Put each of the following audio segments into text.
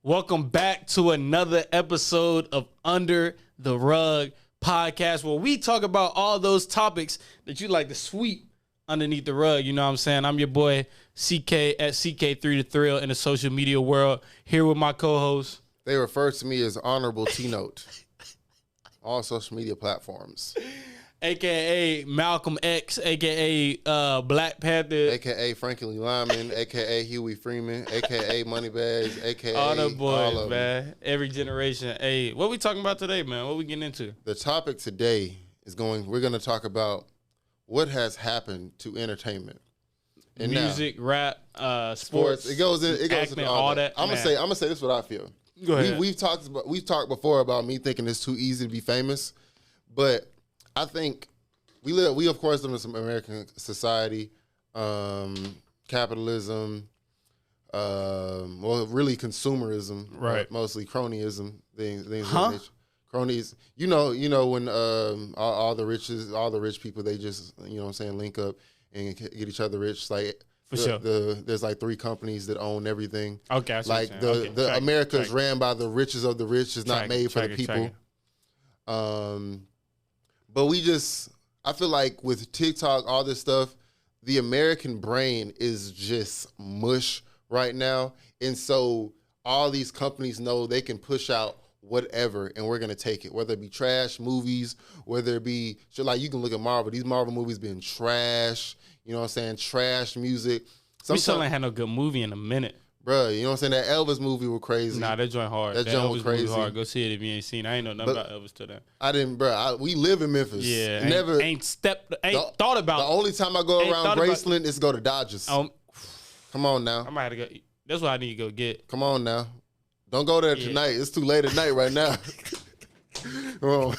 Welcome back to another episode of Under the Rug podcast, where we talk about all those topics that you like to sweep underneath the rug. You know what I'm saying? I'm your boy CK at CK3 The Thrill in the social media world, here with my co-host. They refer to me as Honorable T-Note. All social media platforms. AKA Malcolm X, AKA Black Panther, AKA Franklin Lyman, AKA Huey Freeman, AKA Moneybags, AKA all the boys, all of man. them. Every generation. Hey, what we talking about today, man? What we getting into? The topic today is we're going to talk about what has happened to entertainment. And music, now, rap, sports. It goes acting, into all that. I'm gonna say this is what I feel. Go ahead. We've talked before about me thinking it's too easy to be famous, but I think we of course live in some American society, capitalism, really consumerism, right? Mostly cronyism, things of nature. Cronies, you know when all the rich people, they just link up and get each other rich. Like for sure, there's like 3 companies that own everything. Okay, like America is ran by the richest of the rich. It's not made for the people. But I feel like with TikTok, all this stuff, the American brain is just mush right now. And so all these companies know they can push out whatever, and we're going to take it, whether it be trash movies, whether it be, like you can look at Marvel. These Marvel movies been trash, you know what I'm saying, trash music. We still ain't had no good movie in a minute. Bruh, you know what I'm saying? That Elvis movie was crazy. Nah, that joint hard. That joint was crazy. Hard. Go see it if you ain't seen it. I ain't know nothing about Elvis till then. I didn't, bruh. We live in Memphis. Yeah. Ain't thought about. The only time I go around Graceland is to go to Dodgers. Come on now. I might have to go. That's what I need to go get. Come on now. Don't go there tonight. It's too late at night right now. I'm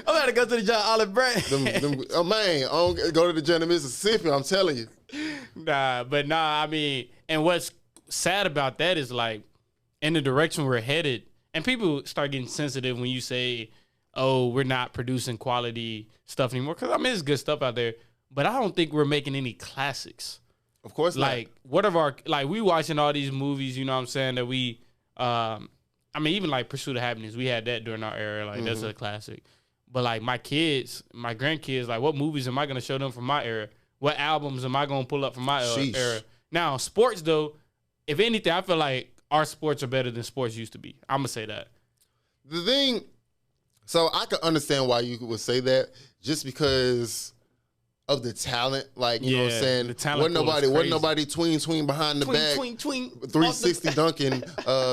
about to go to the John Olive Branch. Oh, man. I don't go to the John of Mississippi, I'm telling you. I mean, and what's sad about that is, like, in the direction we're headed, and people start getting sensitive when you say, oh, we're not producing quality stuff anymore. Because, I mean, there's good stuff out there, but I don't think we're making any classics. Of course not. Like, we watching all these movies, you know what I'm saying, that we, even like Pursuit of Happiness, we had that during our era. Like, that's a classic. But, like, my grandkids, like, what movies am I going to show them from my era? What albums am I going to pull up from my era? Now, sports, though, if anything, I feel like our sports are better than sports used to be. I'm going to say that. The thing, so I can understand why you would say that, just because of the talent. Like, you know what I'm saying? The talent wasn't nobody tween behind the back. Tween. 360 dunking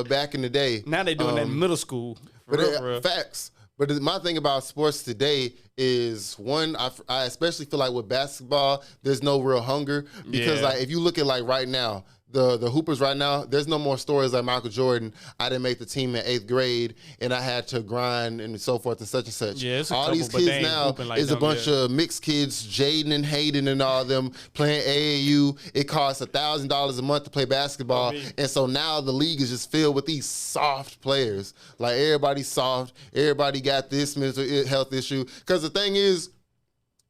back in the day. Now they doing that in middle school. For real. Facts. But my thing about sports today is, one, I especially feel like with basketball, there's no real hunger. Because like if you look at like right now, the Hoopers right now, there's no more stories like Michael Jordan. I didn't make the team in 8th grade, and I had to grind and so forth and such and such. Yeah, all these kids now is a bunch of mixed kids, Jaden and Hayden and all them playing AAU. It costs $1,000 a month to play basketball, and so now the league is just filled with these soft players. Like everybody's soft. Everybody got this mental health issue. Because the thing is,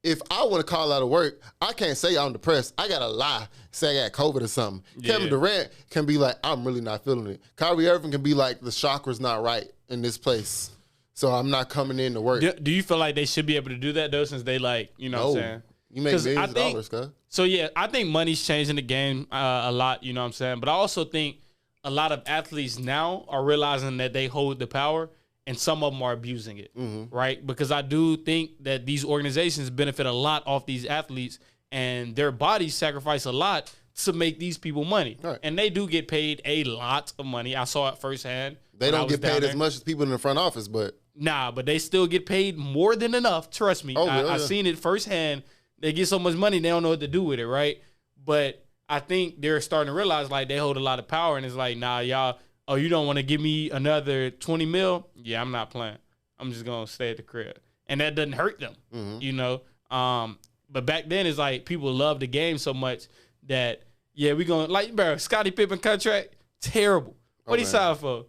if I want to call out of work, I can't say I'm depressed. I got to lie, say I got COVID or something. Yeah. Kevin Durant can be like, I'm really not feeling it. Kyrie Irving can be like, the chakra's not right in this place, so I'm not coming in to work. Do you feel like they should be able to do that, though, since they like, you know what I'm saying? You make millions of dollars, cuz. So, yeah, I think money's changing the game a lot, you know what I'm saying? But I also think a lot of athletes now are realizing that they hold the power, and some of them are abusing it, right? Because I do think that these organizations benefit a lot off these athletes, and their bodies sacrifice a lot to make these people money. Right. And they do get paid a lot of money. I saw it firsthand. They don't get paid as much as people in the front office, but... Nah, but they still get paid more than enough. Trust me. I've seen it firsthand. They get so much money, they don't know what to do with it, right? But I think they're starting to realize, like, they hold a lot of power, and it's like, nah, y'all... Oh, you don't want to give me another 20 mil? Yeah, I'm not playing. I'm just going to stay at the crib. And that doesn't hurt them, you know? But back then, it's like people love the game so much that, we going to, like, bro, Scottie Pippen contract, terrible. What he signed for?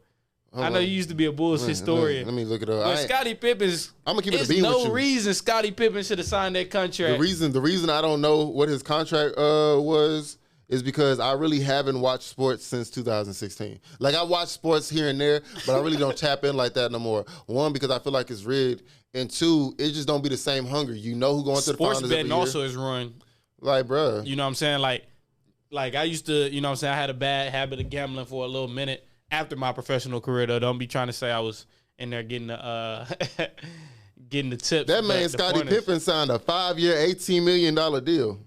I know you used to be a Bulls historian. Let me look it up. But Scottie Pippen's, I'm going to keep it a bean with you. There's no reason Scottie Pippen should have signed that contract. The reason I don't know what his contract was is because I really haven't watched sports since 2016. Like, I watch sports here and there, but I really don't tap in like that no more. One, because I feel like it's rigged, and two, it just don't be the same hunger. You know who going to the finals every year. Sports betting also is ruined. Like, bruh. You know what I'm saying? Like I used to, you know what I'm saying, I had a bad habit of gambling for a little minute after my professional career, though. Don't be trying to say I was in there getting the getting the tips. That man, Scottie Pippen, signed a 5-year, $18 million deal.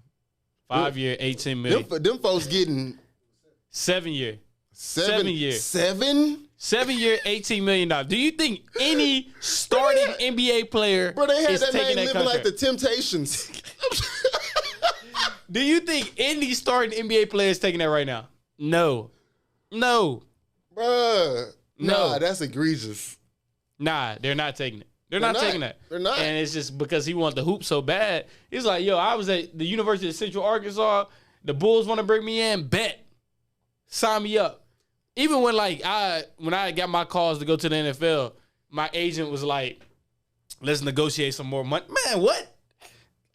5-year, $18 million. Them folks getting 7 year. 7 years. 7 year, $18 million. Do you think any starting NBA player they had is that taking man that living contract? like the Temptations. Do you think any starting NBA player is taking that right now? No. Bruh. No. Nah, that's egregious. Nah, they're not taking it. They're not taking that. They're not. And it's just because he wanted to hoop so bad. He's like, yo, I was at the University of Central Arkansas. The Bulls want to bring me in. Bet. Sign me up. Even when when I got my calls to go to the NFL, my agent was like, let's negotiate some more money. Man, what?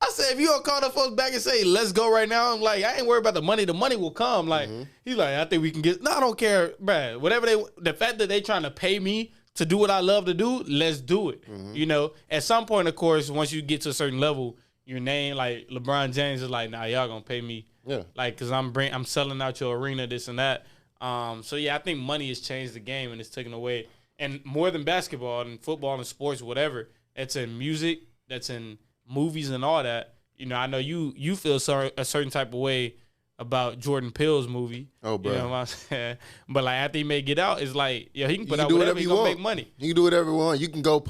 I said, if you don't call the folks back and say, let's go right now, I'm like, I ain't worried about the money. The money will come. Like, he's like, I think we can get, no, I don't care, man. Whatever the fact that they trying to pay me to do what I love to do, let's do it. You know, at some point, of course, once you get to a certain level, your name, like LeBron James is like, nah, y'all gonna pay me. Yeah. Like, cause I'm selling out your arena, this and that. So yeah, I think money has changed the game and it's taken away. And more than basketball and football and sports, whatever, it's in music, that's in movies and all that. You know, I know you feel a certain type of way about Jordan Peele's movie. Oh, bro. You know what I'm saying? But like after he may get out, it's like, yeah, he can put out whatever he gonna make money. You can do whatever you want. You can go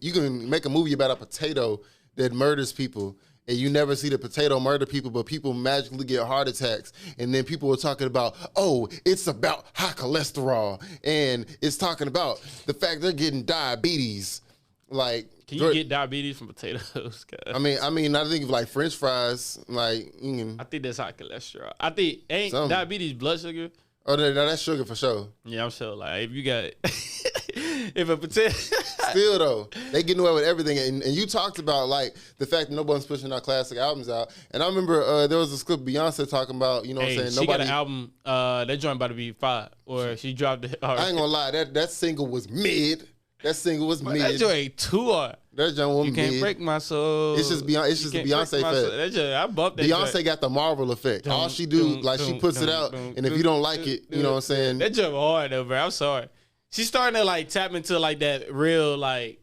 you can make a movie about a potato that murders people, and you never see the potato murder people, but people magically get heart attacks. And then people are talking about, oh, it's about high cholesterol, and it's talking about the fact they're getting diabetes. Like, can you get diabetes from potatoes? I mean, I think of like French fries, like I think that's high cholesterol. I think diabetes blood sugar. Oh, no, that's sugar for sure. Yeah, I'm sure. Like if you got if a potato. Still though, they getting away with everything, and you talked about like the fact that nobody's pushing our classic albums out. And I remember there was this clip Beyonce talking about, you know, what I'm saying, she got an album. That joint about to be 5, or she dropped it. I ain't gonna lie, that single was mid. That single was mid. That joint too hard. That joint was mid. You can't break my soul. It's just Beyonce. It's just the Beyonce effect. That joint, I bumped that. Beyonce joint. Got the Marvel effect. All she do, she puts it out, and if you don't like it, you know what I'm saying. That joint hard though, bro. I'm sorry. She's starting to like tap into like that real like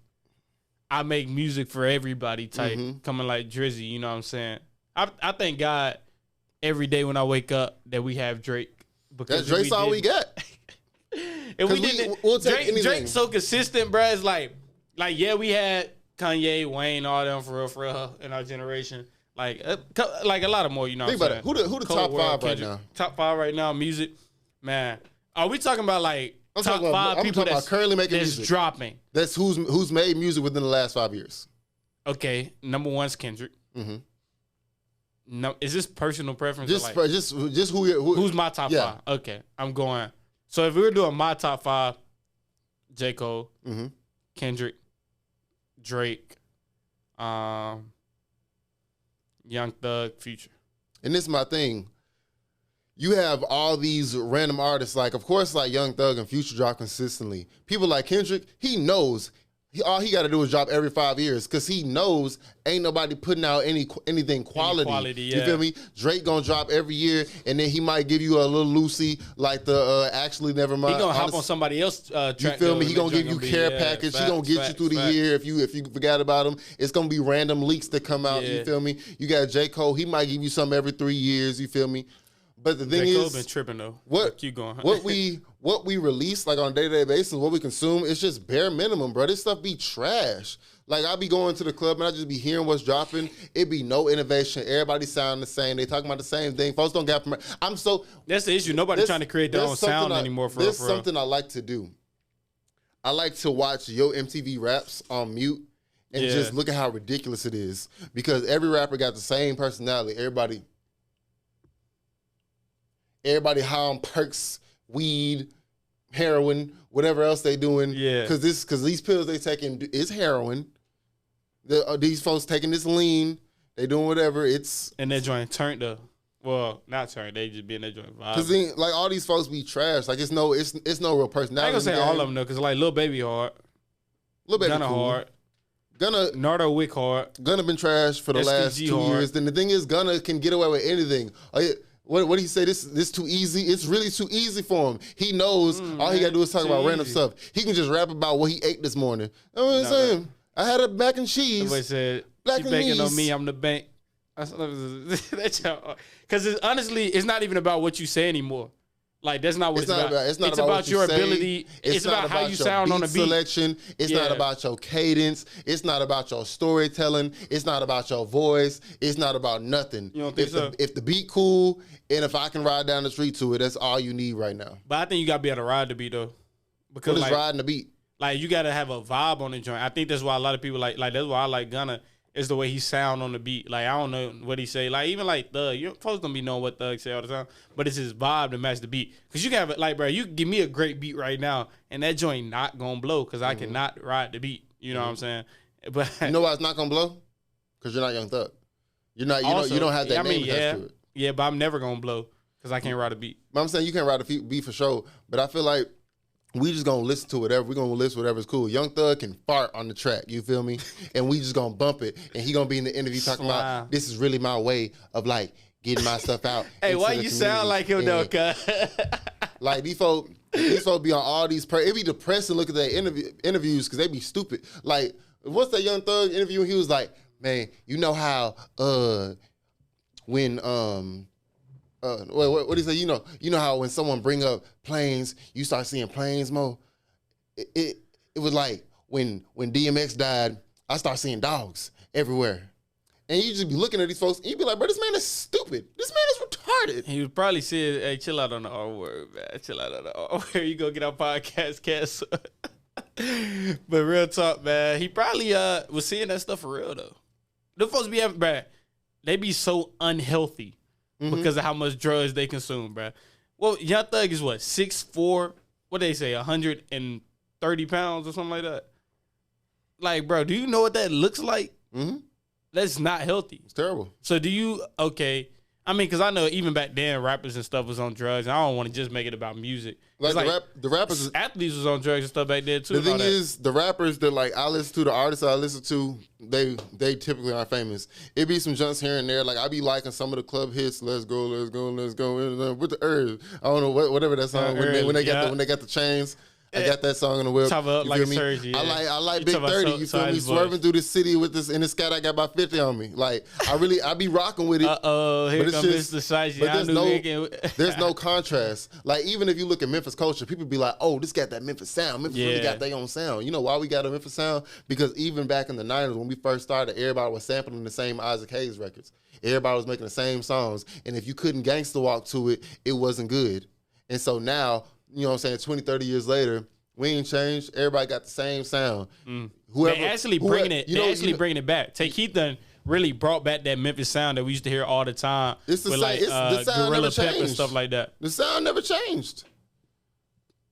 I make music for everybody type, coming like Drizzy. You know what I'm saying? I thank God every day when I wake up that we have Drake, because Drake's all we got. If we didn't, we'll take Drake's so consistent, bro. It's like yeah, we had Kanye, Wayne, all them for real in our generation. Like a lot of more, you know. Think what about it. Who the top 5 right now? Top 5 right now, music, man. Are we talking about like top 5 people that's currently making music dropping? That's who's made music within the last 5 years. Okay, number 1's Kendrick. No, is this personal preference? Just who's my top 5? Okay, I'm going. So if we were doing my top 5, J. Cole, Kendrick, Drake, Young Thug, Future. And this is my thing. You have all these random artists, like, of course, like Young Thug and Future drop consistently. People like Kendrick, he knows all he got to do is drop every 5 years, because he knows ain't nobody putting out anything quality. You feel me? Drake gonna drop every year, and then he might give you a little Lucy, like the Actually Nevermind. He gonna hop on somebody else's track. You feel me? He gonna give you care package. He gonna get you through the year. If you forgot about him, it's gonna be random leaks that come out. You feel me? You got J. Cole. He might give you something every 3 years. You feel me? But the thing J. Cole is, been tripping though. Keep going. what we release like on a day-to-day basis, what we consume, it's just bare minimum, bro. This stuff be trash. Like, I be going to the club and I just be hearing what's dropping. It be no innovation. Everybody sound the same. They talking about the same thing. Folks don't get. That's the issue. Nobody trying to create their own sound anymore. There's something I like to do. I like to watch Yo MTV Raps on mute and just look at how ridiculous it is, because every rapper got the same personality. Everybody high on perks, weed, heroin, whatever else they doing. Yeah. Because these pills they taking is heroin. These folks taking this lean, they doing whatever. And they're trying to turn the Well, not turn. They just be in that joint vibe. Cause then, like all these folks be trash. Like it's no real personality. I ain't gonna say all of them though, cause like Lil Baby hard, Lil Baby Gunna cool. hard, Gunna Nardo Wick hard. Gunna been trash for the last 2 years. Then the thing is, Gunna can get away with anything. What did he say? This too easy. It's really too easy for him. He knows all he gotta do is talk about random stuff. He can just rap about what he ate this morning. You know what I'm saying? I had a mac and cheese. Somebody said, black she and banking cheese. on me, I'm the bank. Because honestly, it's not even about what you say anymore. Like, that's not what it's about. It's not about your say. ability. It's about how you sound on the beat. Selection. It's not about your cadence. It's not about your storytelling. It's not about your voice. It's not about nothing. You don't think so? If the beat cool, and if I can ride down the street to it, that's all you need right now. But I think you got to be able to ride the beat, though. Because what is riding the beat? Like, you got to have a vibe on the joint. I think that's why a lot of people like that's why I like Gunna, is the way he sound on the beat. Like, I don't know what he say. Like, even like Thug, you're supposed to be knowing what Thug say all the time, but it's his vibe to match the beat. Because you can have it, like, bro, you can give me a great beat right now, and that joint not going to blow because I cannot ride the beat. You know what I'm saying? But you know why it's not going to blow? Because you're not Young Thug. You're not, you don't have that name attached to it. Yeah, but I'm never going to blow because I can't ride a beat. But I'm saying you can't ride a beat for sure, but I feel like we just gonna listen to whatever. We're gonna listen to whatever's cool. Young Thug can fart on the track, you feel me? And we just gonna bump it. And he gonna be in the interview talking about this is really my way of like getting my stuff out. Hey, why you sound like him though, cuz? Like these folks be on all these it be depressing looking at their interviews because they be stupid. Like what's that Young Thug interview? He was like, man, you know how when what do you say? You know how when someone bring up planes, you start seeing planes more. It was like when DMX died, I start seeing dogs everywhere, and you just be looking at these folks, and you be like, bro, this man is stupid. This man is retarded. He would probably say, hey, chill out on the R word, man. Chill out on the R word. You go get our podcast, cast. But real talk, man. He probably was seeing that stuff for real though. The folks be having, bro, they be so unhealthy. Because of how much drugs they consume, bro. Well, Young Thug is what, 6'4"? What they say, 130 pounds or something like that? Like, bro, do you know what that looks like? That's not healthy. It's terrible. So do you, okay. I mean, because I know even back then, rappers and stuff was on drugs. And I don't want to just make it about music. Like the rappers, athletes was on drugs and stuff back then too. The thing is, the rappers that like I listen to, the artists I listen to, they typically aren't famous. It be some junks here and there. Like I be liking some of the club hits. Let's go, let's go, let's go. With the Earth, I don't know whatever that song when they got the chains. I got that song in the whip. Talk about like Sergi, yeah. I like Big 30. You feel me? Swerving through the city with this in the scat. I got about 50 on me. Like I be rocking with it. Here comes Mr. Sergi. But there's no contrast. Like even if you look at Memphis culture, people be like, "Oh, this got that Memphis sound. Memphis really got their own sound." You know why we got a Memphis sound? Because even back in the 90s when we first started, everybody was sampling the same Isaac Hayes records. Everybody was making the same songs, and if you couldn't gangster walk to it, it wasn't good. And so now, you know what I'm saying, 20, 30 years later, we ain't changed. Everybody got the same sound. They actually bringing it back. Take Keith done really brought back that Memphis sound that we used to hear all the time. It's the same. The sound Gorilla never changed. Pep and stuff like that. The sound never changed.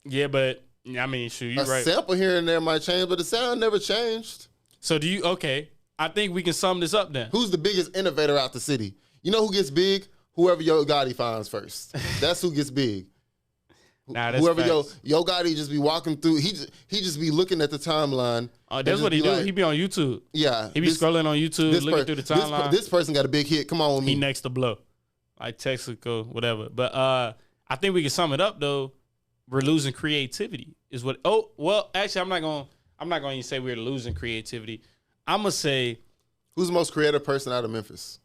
Yeah, but I mean, shoot, you're right. A sample here and there might change, but the sound never changed. So do you? Okay, I think we can sum this up then. Who's the biggest innovator out the city? You know who gets big? Whoever Yo Gotti finds first. That's who gets big. Nah, that's whoever facts. Yo Gotti just be walking through, he just be looking at the timeline. Oh, that's what he do. He be on YouTube. Yeah, he be scrolling on YouTube, looking through the timeline. This person got a big hit. Come on with me. He next to blow, like Texaco, whatever. But I think we can sum it up though. We're losing creativity. Is what? Oh, well, actually, I'm not going to say we're losing creativity. I'm gonna say, who's the most creative person out of Memphis?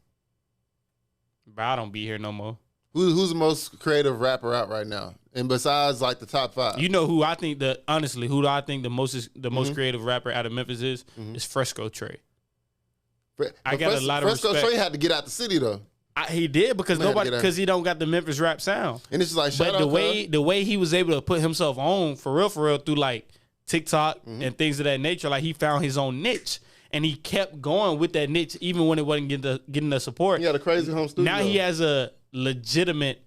Bro, I don't be here no more. Who's the most creative rapper out right now? And besides, like the top 5, you know who I think the most creative rapper out of Memphis is Fresco Trey. I got a lot of respect. Fresco Trey had to get out the city though. He did because he don't got the Memphis rap sound. And it's just like, but the way he was able to put himself on for real through like TikTok and things of that nature, like he found his own niche. And he kept going with that niche even when it wasn't getting the support. He had a crazy home studio. Now he has a legitimate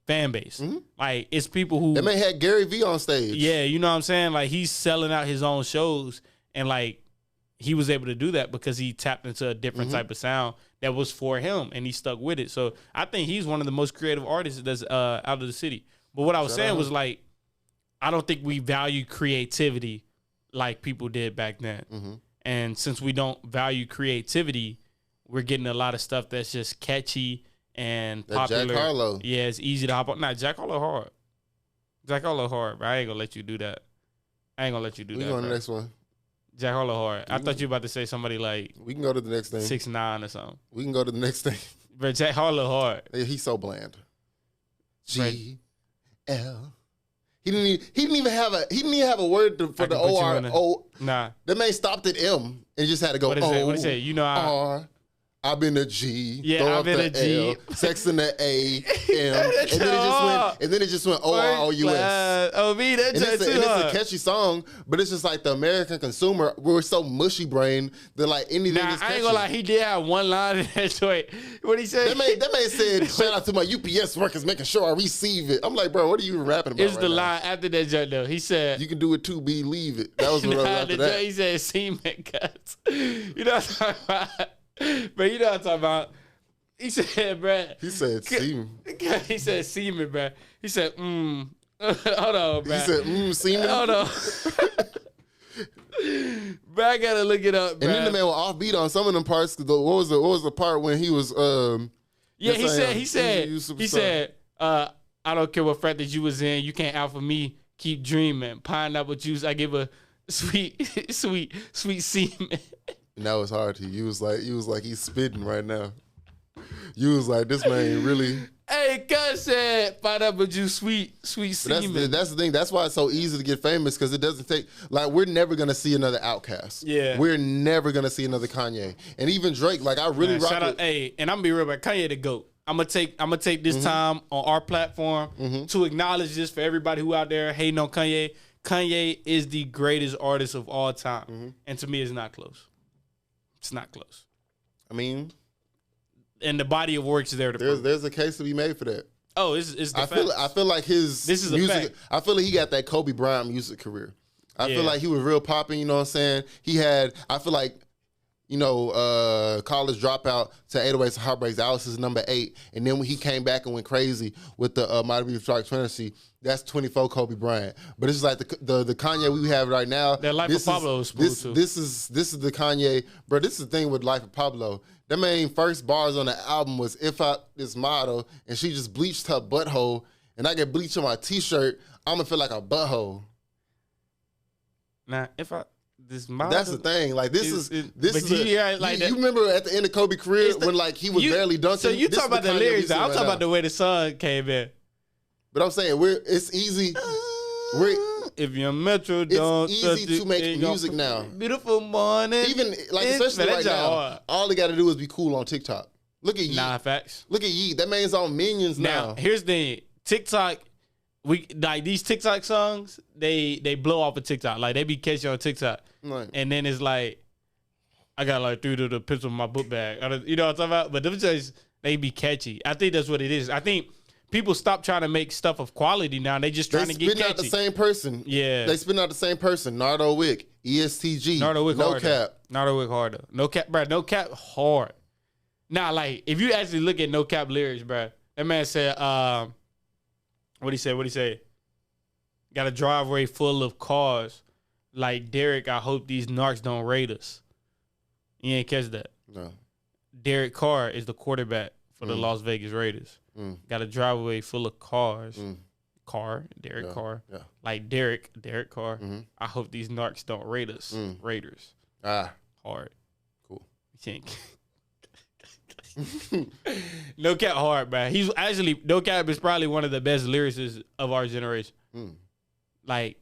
fan base. Like it's people who they may have Gary V on stage. Yeah, you know what I'm saying? Like he's selling out his own shows and like he was able to do that because he tapped into a different type of sound that was for him, and he stuck with it. So I think he's one of the most creative artists that's out of the city. But what I was saying was like, I don't think we value creativity like people did back then. And since we don't value creativity, we're getting a lot of stuff that's just catchy and popular. Jack Harlow. Yeah, it's easy to hop on. Nah, Jack Harlow hard. Jack Harlow hard, bro. I ain't gonna let you do that. We go on the next one. Jack Harlow hard. I thought you were about to say somebody like we can go to the next thing. 6ix9ine or something. We can go to the next thing. But Jack Harlow hard. He's so bland. G-L. He didn't even have a word for the O-R-O. Nah. That man stopped at M and just had to go What is it? You know R. I've been a G. Yeah, I've been a G. L, sex in the A, M, and then it just went O-R-O-U-S. Oh, me, that's and it's a catchy song, but it's just like the American consumer, we're so mushy brain that like anything is catchy. I ain't gonna lie, he did have one line in that joint. What he said? That man said, shout out to my UPS workers making sure I receive it. I'm like, bro, what are you rapping about? It's the line after that joint though. He said, you can do it too, believe it. That was what I was after that. He said, semen cuts. You know what I'm talking about? But you know what I'm talking about. He said, bruh. He said semen. He said semen, bruh. He said, Hold on, bruh. He said, semen? Hold on. Bruh, I gotta look it up, bruh. And then the man was offbeat on some of them parts. What was the part when he was, he said, I don't care what frat that you was in. You can't out for me. Keep dreaming. Pineapple juice. I give a sweet semen. And that was hard to you. You was like he's spitting right now. You was like, this man really. Hey, cuz said pineapple juice, sweet semen. That's the thing. That's why it's so easy to get famous, because it doesn't take, like, we're never gonna see another Outkast. Yeah. We're never gonna see another Kanye. And even Drake, like, I really rock with. Hey, and I'm gonna be real about Kanye the GOAT. I'm gonna take this time on our platform to acknowledge this for everybody who out there hating on Kanye. Kanye is the greatest artist of all time. And to me, it's not close. It's not close. I mean, and the body of work is there to prove. There's a case to be made for that. Oh, it's the fact. I feel like this is music. A fact. I feel like he got that Kobe Bryant music career. I feel like he was real popping. You know what I'm saying? I feel like, College Dropout to 808s and Heartbreaks. That was his number 8. And then when he came back and went crazy with the Mighty Be Shark Trinity, that's 24 Kobe Bryant. But it's like the Kanye we have right now. That Life of Pablo is smooth too. This is the Kanye, bro. This is the thing with Life of Pablo. That man first bars on the album was "If I this model," and she just bleached her butthole, and I get bleach on my t-shirt, I'm gonna feel like a butthole. Now, if I this model, that's the thing. Like you remember at the end of Kobe's career when like he was barely dunking. So you talk about the lyrics. I'm talking about the way the song came in. But I'm saying it's easy. If you're Metro, don't. It's easy to make music now. Beautiful morning. Even like especially right now, all they got to do is be cool on TikTok. Look at Yeet. Nah, facts. Look at Yeet. That man's on Minions now. Now here's the thing. TikTok. These TikTok songs. They blow off of TikTok. Like they be catchy on TikTok. Right. And then it's like, I got like 3 to the pistol in my book bag. You know what I'm talking about? But them just they be catchy. I think that's what it is. I think people stop trying to make stuff of quality now. They just trying to get catchy. They spin out the same person. Yeah. They spin out the same person. Nardo Wick, ESTG. Nardo Wick No hard. Cap. Nardo Wick hard though. No Cap, bro. No Cap hard. Now, like, if you actually look at No Cap lyrics, bro, that man said, what'd he say? Got a driveway full of cars. Like Derek, I hope these narcs don't raid us. You ain't catch that. No. Derek Carr is the quarterback for the Las Vegas Raiders. Got a driveway full of cars. Derek Carr. Yeah. Like Derek Carr. I hope these narcs don't raid us. Raiders. Hard. Cool. You can't. No Cap hard, man. He's actually, No Cap is probably one of the best lyricists of our generation. Like,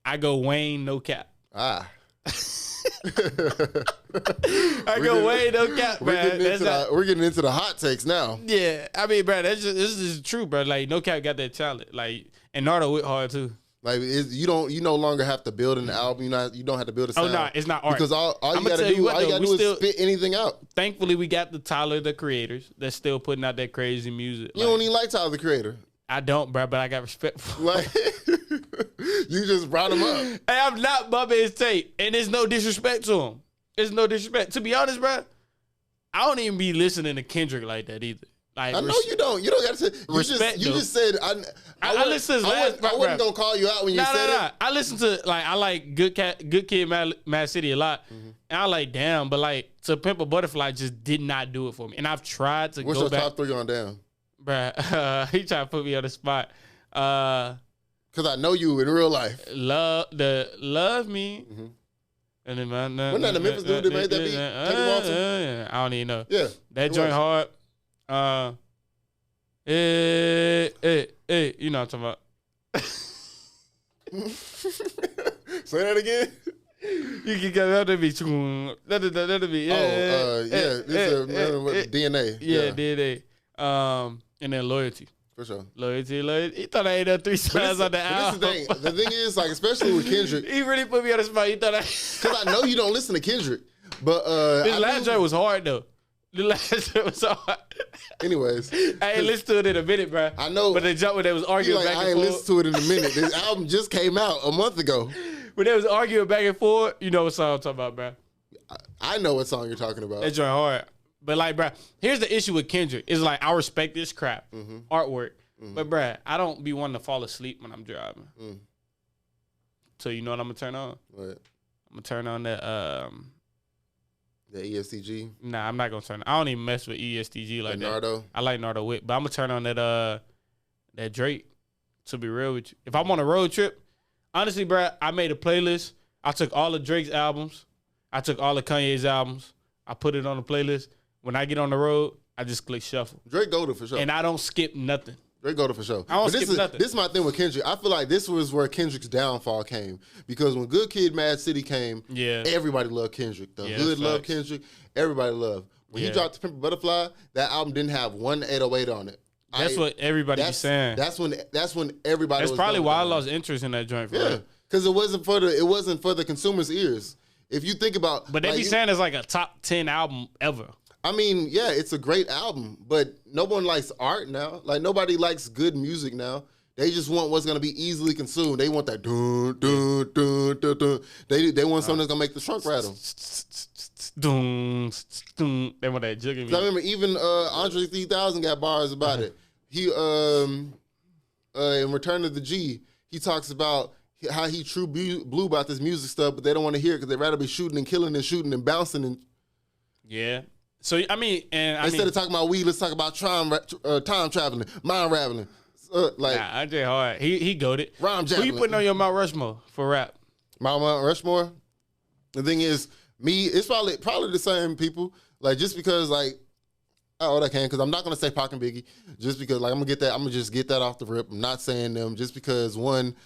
I go Wayne, No Cap. I go Wayne, No Cap, man. We're getting into the hot takes now. Yeah, I mean, bro, this is true, bro. Like, No Cap got that talent. Like, and Nardo Wick hard too. Like you no longer have to build an album. You don't have to build a sound. Oh no, it's not art. Because all you gotta do is spit anything out. Thankfully, we got the Tyler the Creators that's still putting out that crazy music. You don't even like Tyler the Creator. I don't, bro, but I got respect for him. Like, you just brought him up. Hey, I'm not bumping his tape, and there's no disrespect to him. It's no disrespect. To be honest, bro, I don't even be listening to Kendrick like that either. Like, I know you don't. You don't got to say. You just said I listen to I wasn't gonna call you out when you said it. I listen to I like Good Kid, Mad City a lot, and I like Damn, but like To Pimp a Butterfly just did not do it for me. And I've tried to What's go your back. top 3 on Damn? Bruh, he tried to put me on the spot. Cause I know you in real life. Love Me. Mm-hmm. And then wasn't that the Memphis dude that made that beat? I don't even know. Yeah, that joint hard. You know what I'm talking about. Say that again. You can get that to be true. That'll be This is DNA. Yeah, DNA. And then Loyalty. For sure. Loyalty. He thought I ate that 3 times on the album. The thing is, like, especially with Kendrick. He really put me on the spot. He thought because I know you don't listen to Kendrick. But this last joint was hard though. The last joint was hard. Anyways. I ain't listened to it in a minute, bro. I know. But the jump when they was arguing back and forth. I ain't listened to it in a minute. This album just came out a month ago. When they was arguing back and forth, you know what song I'm talking about, bro. I know what song you're talking about. That joint hard. But like, bro, here's the issue with Kendrick. It's like, I respect this crap, artwork. But, bro, I don't be wanting to fall asleep when I'm driving. So you know what I'm going to turn on? What? I'm going to turn on that. The ESTG? Nah, I'm not going to turn on. I don't even mess with ESTG like that. Nardo? I like Nardo Wick. But I'm going to turn on that Drake, to be real with you. If I'm on a road trip, honestly, bro, I made a playlist. I took all of Drake's albums. I took all of Kanye's albums. I put it on the playlist. When I get on the road, I just click shuffle. Drake go to for sure. And I don't skip nothing. Drake go to for sure. I don't skip nothing. This is my thing with Kendrick. I feel like this was where Kendrick's downfall came. Because when Good Kid, Mad City came, everybody loved Kendrick. The hood loved Kendrick. Everybody loved. When he dropped To Pimp a Butterfly, that album didn't have one 808 on it. That's what everybody was saying. That's when everybody was. That's probably why I lost interest in that joint. Because it wasn't for the consumer's ears. If you think about, but they be saying it's like a top 10 album ever. I mean, yeah, it's a great album, but no one likes art now. Like, nobody likes good music now. They just want what's gonna be easily consumed. They want that dun dun dun dun dun. They want something that's gonna make the trunk rattle. Dun dun. They want that jugging. I remember even Andre 3000 got bars about it. He in Return of the G, he talks about how he true blue about this music stuff, but they don't want to hear it because they'd rather be shooting and killing and shooting and bouncing and. Yeah. So I mean, instead of talking about weed, let's talk about time traveling, mind raveling. Andre hard. He goated. Rhyme Who you putting on your Mount Rushmore for rap? My Mount Rushmore. The thing is, it's probably the same people. Like, just because because I'm not gonna say Pac and Biggie, just because I'm gonna just get that off the rip. I'm not saying them just because one.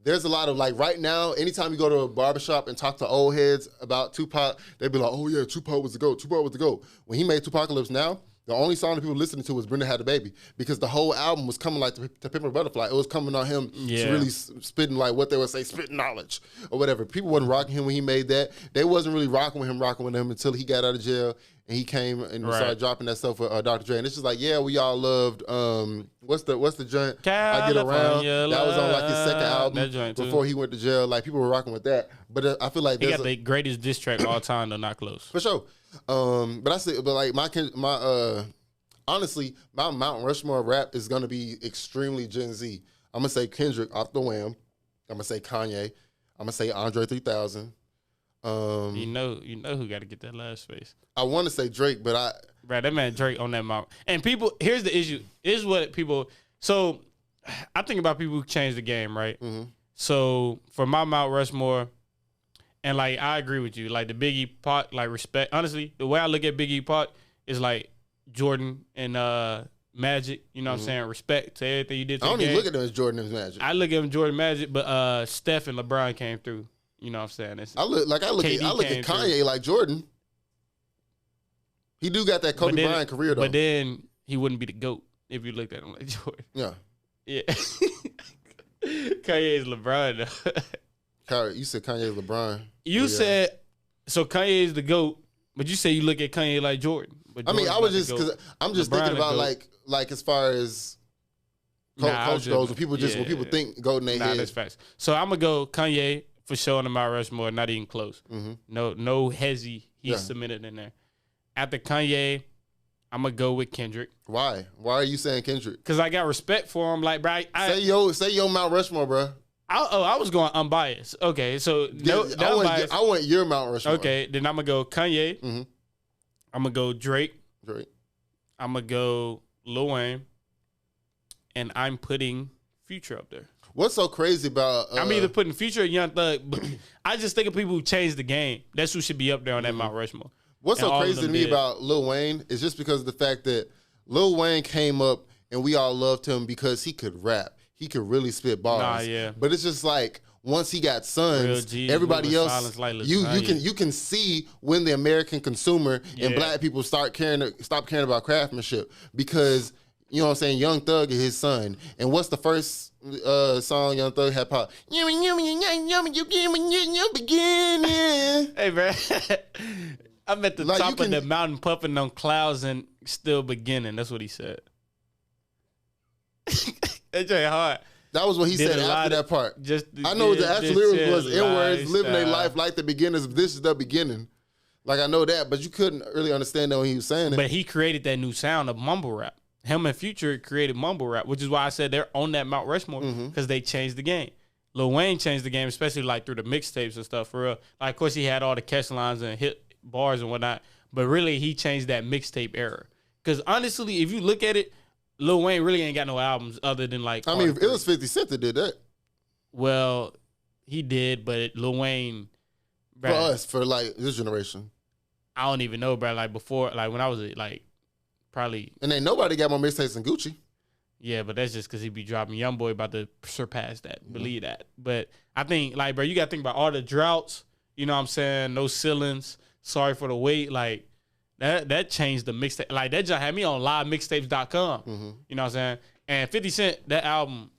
There's a lot of, like, right now, anytime you go to a barbershop and talk to old heads about Tupac, they be like, oh, yeah, Tupac was the GOAT. Tupac was the GOAT. When he made Tupacalypse Now, the only song that people listening to was Brenda Had a Baby, because the whole album was coming like To Pimp a Butterfly. It was coming on him really spitting, like, what they would say, spitting knowledge or whatever. People wasn't rocking him when he made that. They wasn't really rocking with him until he got out of jail and he came and started dropping that stuff with Dr. Dre. And it's just like, yeah, we all loved, what's the joint? California I Get Around. That was on, like, his second album before too. he went to jail. Like, people were rocking with that. But I feel like he got the greatest diss track of all time, though, not close. For sure. Honestly, my Mount Rushmore rap is gonna be extremely Gen Z. I'm gonna say Kendrick off the Wham. I'm gonna say Kanye. I'm gonna say Andre 3000. You know who got to get that last space. I want to say Drake, but that man Drake on that Mount. And people, here's the issue. Is what people. So I think about people who change the game, right? Mm-hmm. So for my Mount Rushmore, and like I agree with you, like the Biggie Pac, like respect. Honestly, the way I look at Biggie Pac is like Jordan and Magic. You know what I'm saying? Respect to everything you did. To I don't the even game. look at them as Jordan and Magic. I look at him Jordan Magic, but Steph and LeBron came through. You know what I'm saying? I look at Kanye through. Like Jordan. He do got that Kobe Bryant career though. But then he wouldn't be the GOAT if you looked at him like Jordan. Yeah. Kanye is LeBron though. You said Kanye is LeBron. You said so Kanye is the GOAT, but you say you look at Kanye like Jordan. But I mean, I was just because I'm just thinking about like as far as culture goes, when people think GOAT in their head. That's facts. So I'm gonna go Kanye for showing him Mount Rushmore, not even close. Mm-hmm. No hezzy. He's submitted in there. After Kanye, I'm gonna go with Kendrick. Why? Why are you saying Kendrick? Because I got respect for him. Like, bro, say yo Mount Rushmore, bro. I was going unbiased. Okay, so I want your Mount Rushmore. Okay, then I'm gonna go Kanye. Mm-hmm. I'm gonna go Drake. I'm gonna go Lil Wayne, and I'm putting Future up there. What's so crazy about? I'm either putting Future or Young Thug, but I just think of people who changed the game. That's who should be up there on that Mount Rushmore. What's so crazy to me about Lil Wayne is just because of the fact that Lil Wayne came up and we all loved him because he could rap. He could really spit bars. But it's just like once he got sons, everybody else, you can see when the American consumer and black people stop caring about craftsmanship because, you know what I'm saying, Young Thug is his son. And what's the first song Young Thug had pop? You beginning. Hey, bro. I'm at the top of the mountain puffing on clouds and still beginning. That's what he said. That's very hard. That was what he said after that part. I know the actual lyrics was N-words, living their life like the beginners. This is the beginning. Like, I know that, but you couldn't really understand that when he was saying it. But he created that new sound of mumble rap. Him and Future created mumble rap, which is why I said they're on that Mount Rushmore because they changed the game. Lil Wayne changed the game, especially like through the mixtapes and stuff, for real. Like, of course, he had all the catch lines and hit bars and whatnot, but really he changed that mixtape era. Because honestly, if you look at it, Lil Wayne really ain't got no albums other than like. I mean, it was 50 Cent that did that. Well, he did, but Lil Wayne, for us, for like this generation, I don't even know, bro. Like before, like when I was like probably, and ain't nobody got more mixtapes than Gucci. Yeah, but that's just because he be dropping. Youngboy about to surpass that. Believe that. But I think, like, bro, you got to think about all the droughts. You know what I'm saying? No ceilings. Sorry for the wait. Like, that changed the mixtape. Like, that just had me on livemixtapes.com. You know what I'm saying? And 50 Cent, that album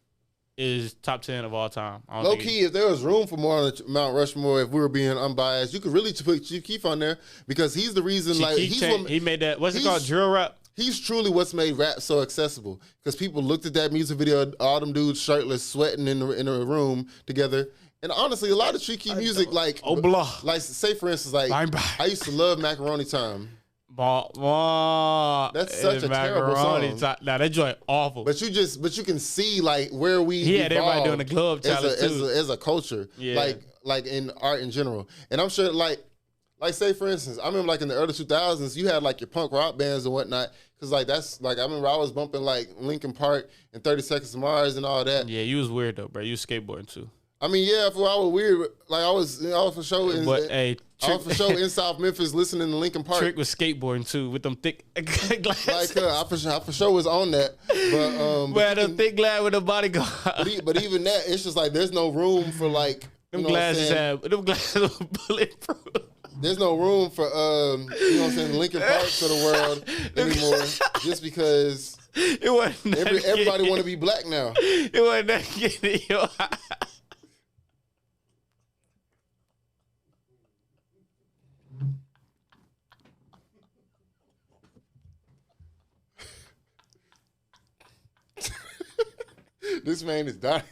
is top 10 of all time. Low key, if there was room for more on the Mount Rushmore, if we were being unbiased, you could really put Chief Keef on there because he's the reason. Chief Keef he made that. What's it called? Drill rap. He's truly what's made rap so accessible because people looked at that music video, all them dudes shirtless, sweating in a room together. And honestly, a lot of Chief Keef music, like say for instance, like I used to love Macaroni Time. That's such a terrible song. Nah, that joint awful. But you can see like where we had everybody doing the club challenge as a culture, like in art in general. And I'm sure like say for instance, I remember like in the early 2000s, you had like your punk rock bands and whatnot. Cause like that's like I remember I was bumping like Linkin Park and 30 Seconds to Mars and all that. Yeah, you was weird though, bro. You was skateboarding too. I mean, yeah, I was weird. Like I was for sure in South Memphis listening to Linkin Park. Trick was skateboarding too with them thick glasses. Like I for sure was on that. But them thick glass with a bodyguard. But even that, it's just like there's no room for like them glasses were bulletproof. There's no room for you know what I'm saying, Linkin Park for the world anymore. Just because it wasn't everybody want to be black now. It wasn't that getting your eye. This man is dying.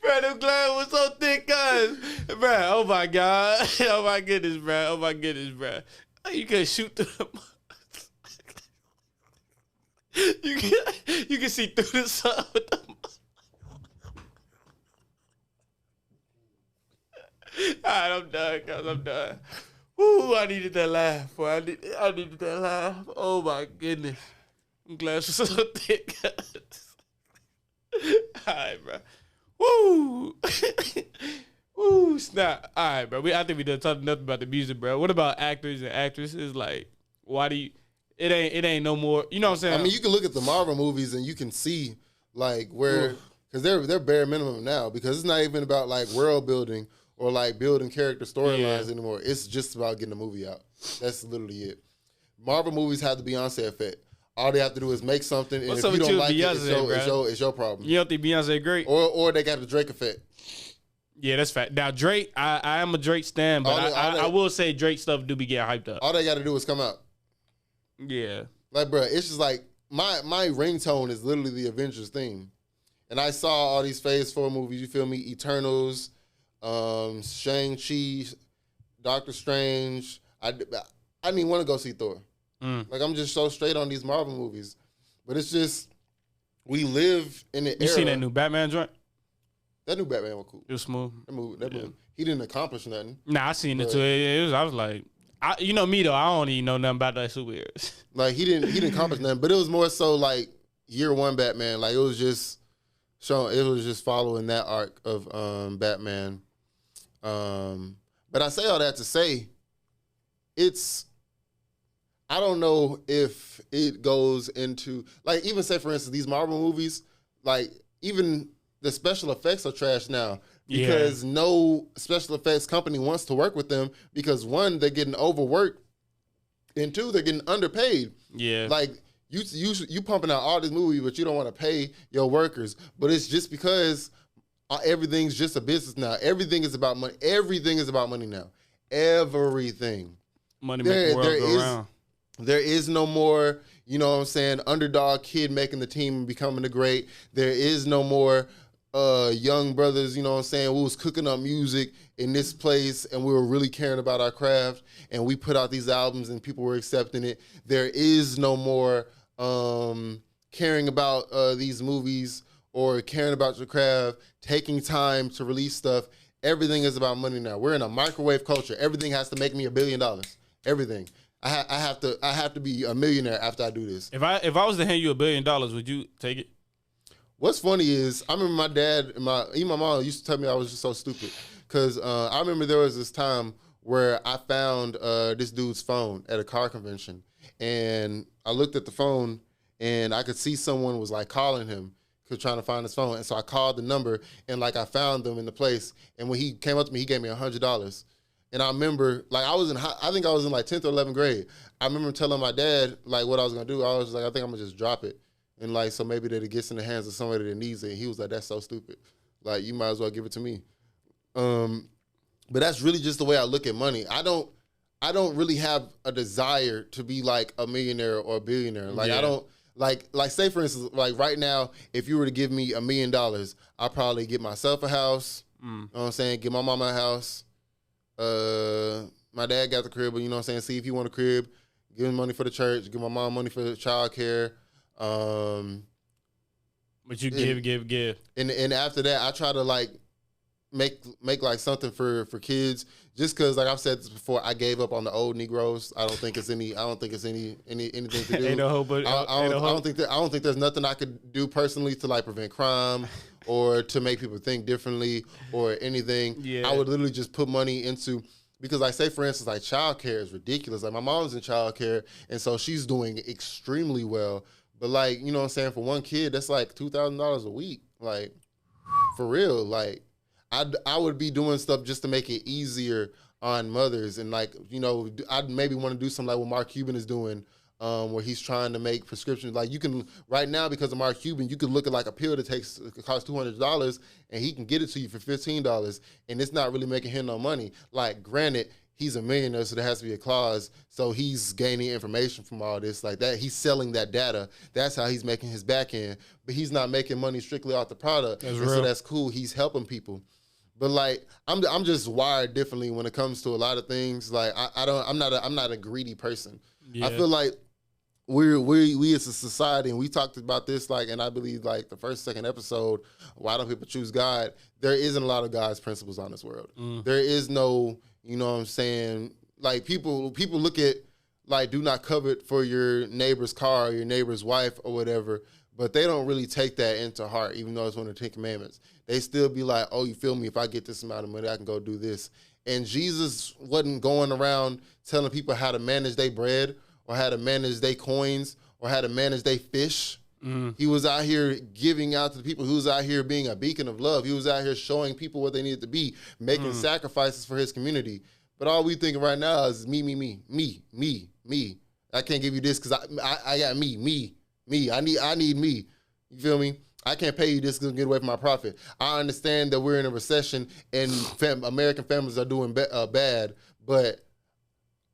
Bro, them glasses was so thick, guys. Bro, oh my God. Oh my goodness, bro. Oh my goodness, bro. You can shoot through the You can see through the sun with them. Alright, I'm done, guys. I'm done. Woo, I needed that laugh, boy. I needed that laugh. Oh my goodness. Them glasses were so thick, guys. Alright, bro. Woo! Woo, snap. All right, bro. I think we done talked enough about the music, bro. What about actors and actresses? Like, why do you... It ain't no more... You know what I'm saying? I mean, you can look at the Marvel movies and you can see, like, where... Because they're bare minimum now. Because it's not even about, like, world building or, like, building character storylines anymore. It's just about getting a movie out. That's literally it. Marvel movies have the Beyonce effect. All they have to do is make something, and if you don't like it, it's your problem. You don't think Beyonce great? Or they got the Drake effect. Yeah, that's fact. Now, Drake, I am a Drake stan, but I will say Drake stuff do be getting hyped up. All they got to do is come out. Yeah. Like, bro, it's just like, my ringtone is literally the Avengers theme. And I saw all these Phase 4 movies, you feel me? Eternals, Shang-Chi, Doctor Strange. I didn't even want to go see Thor. Like, I'm just so straight on these Marvel movies. But it's just, we live in the era. You seen that new Batman joint? That new Batman was cool. It was smooth. That movie. He didn't accomplish nothing. Nah, I seen it too. I was like, you know me though, I don't even know nothing about that superheroes. Like, he didn't accomplish nothing. But it was more so like year one Batman. Like, it was just following that arc of Batman. But I say all that to say, I don't know if it goes into, like, even say, for instance, these Marvel movies, like, even the special effects are trash now because no special effects company wants to work with them because, one, they're getting overworked, and two, they're getting underpaid. Yeah. Like, you pumping out all this movie, but you don't want to pay your workers. But it's just because everything's just a business now. Everything is about money. Everything is about money now. Everything. Money make the world go around. There is no more, you know what I'm saying, underdog kid making the team and becoming the great. There is no more young brothers, you know what I'm saying, who was cooking up music in this place and we were really caring about our craft and we put out these albums and people were accepting it. There is no more caring about these movies or caring about your craft, taking time to release stuff. Everything is about money now. We're in a microwave culture. Everything has to make me $1 billion. Everything. I have to be a millionaire after I do this. If I was to hand you $1 billion, would you take it? What's funny is I remember my dad and even my mom used to tell me I was just so stupid because I remember there was this time where I found this dude's phone at a car convention and I looked at the phone and I could see someone was like calling him trying to find his phone, and so I called the number and like I found them in the place, and when he came up to me, he gave me $100. And I remember, like, I think I was in like 10th or 11th grade. I remember telling my dad, like, what I was going to do. I was like, I think I'm going to just drop it. And, like, so maybe that it gets in the hands of somebody that needs it. And he was like, that's so stupid. Like, you might as well give it to me. But that's really just the way I look at money. I don't really have a desire to be, like, a millionaire or a billionaire. Like, I don't, like say, for instance, like, right now, if you were to give me $1 million, I'll probably get myself a house. You know what I'm saying? Get my mama a house. My dad got the crib, but you know what I'm saying? See if he want a crib, give him money for the church, give my mom money for the child care. But you give. And after that, I try to like make like something for kids. Just cause like I've said this before, I gave up on the old Negroes. I don't think it's anything to do. Ain't no hope, but I don't think there's nothing I could do personally to like prevent crime or to make people think differently or anything. Yeah. I would literally just put money into, because like say for instance, like childcare is ridiculous. Like my mom's in childcare and so she's doing extremely well. But like, you know what I'm saying, for one kid, that's like $2,000 a week. Like for real. Like I would be doing stuff just to make it easier on mothers. And like, you know, I'd maybe want to do something like what Mark Cuban is doing, where he's trying to make prescriptions. Like you can, right now, because of Mark Cuban, you can look at like a pill that costs $200 and he can get it to you for $15 and it's not really making him no money. Like granted, he's a millionaire, so there has to be a clause. So he's gaining information from all this like that. He's selling that data. That's how he's making his back end. But he's not making money strictly off the product. That's real. So that's cool. He's helping people. But like I'm just wired differently when it comes to a lot of things. Like I'm not a greedy person. Yeah. I feel like we as a society, and we talked about this like, and I believe like the first, second episode, why don't people choose God? There isn't a lot of God's principles on this world. There is no, you know what I'm saying? Like people look at like do not covet for your neighbor's car or your neighbor's wife or whatever, but they don't really take that into heart, even though it's one of the 10 Commandments. They still be like, oh, you feel me? If I get this amount of money, I can go do this. And Jesus wasn't going around telling people how to manage their bread or how to manage their coins or how to manage their fish. He was out here giving out to the people. He was out here being a beacon of love. He was out here showing people what they needed to be, making sacrifices for his community. But all we thinking right now is me. I can't give you this because I got me. I need me. You feel me? I can't pay you this because I'm get away from my profit. I understand that we're in a recession and American families are doing bad, but